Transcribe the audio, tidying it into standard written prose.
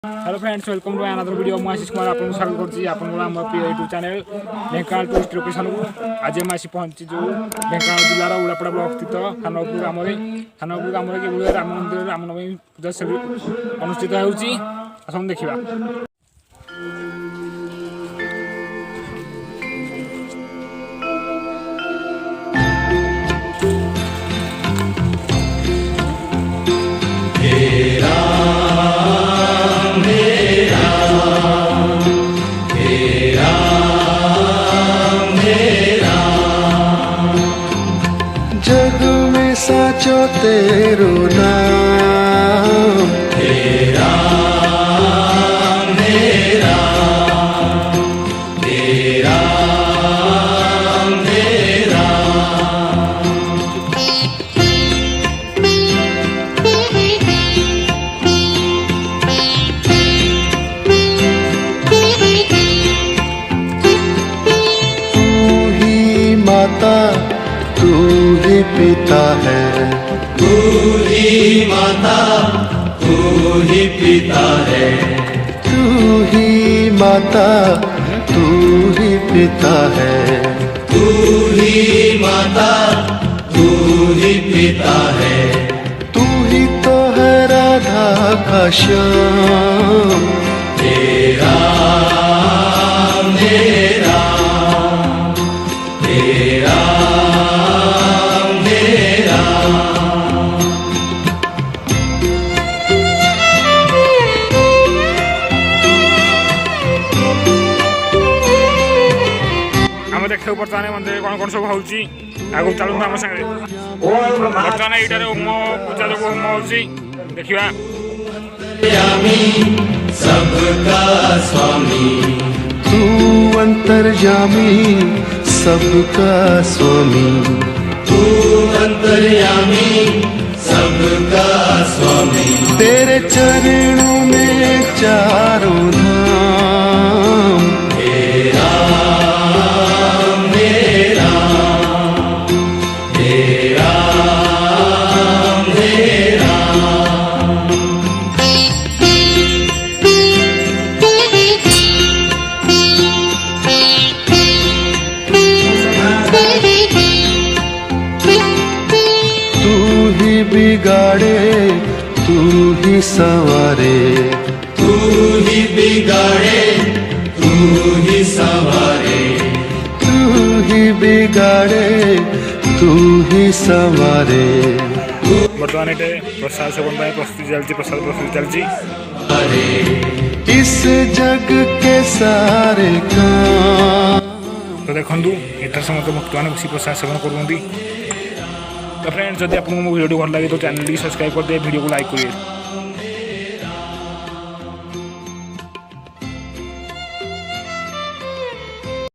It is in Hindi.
Hello friends, welcome to another video. मैं आशीष कुमार आपको स्वागत करछि आपन आम प्रिय YouTube channel Dhenkanal tourist location को। आज हम आसी पहुंची जो ढेंकानाल जिलार उड़ापड़ा ब्लॉक स्थित थानापुर ग्राम के राम मंदिर रामनवमी पूजा अनुष्ठित होउछि। आसन देखिबा। जग में साचो तेरो नाम हे राम हे राम हे राम हे राम। तू ही माता तू ही पिता है, तू ही माता तू ही पिता है, तू ही माता तू ही पिता है, तू ही माता तू ही पिता है, तू ही तो है राधा का श्याम हे राम हे राम हे राम हे राम। आम देखा बर्तमान मंदिर कौन कौन सब होउछि आगु चलु आम संगे। बर्तमान एटारे होम पूजा जो होम होउछि देखिबा। सबका स्वामी तू अंतर्यामी सबका स्वामी, तू अंतर्यामी सबका स्वामी, तेरे चरणों में चारों धाम हे राम हे राम हे राम हे राम। तू ही बिगाड़े तू ही संवारे, तू ही बिगाड़े तू ही संवारे, तू ही बिगाड़े तू ही संवारे। बर्तमान ये प्रसाद सेवन प्रस्तुति चलती इस जग के सारे काम तो देखु इधर समस्त भक्त मैंने उसी प्रसाद सेवन करूँ। तो फ्रेंड्स, जब आपको मो वीडियो भल लगे तो चैनल सब्सक्राइब कर दे, वीडियो को लाइक करिए।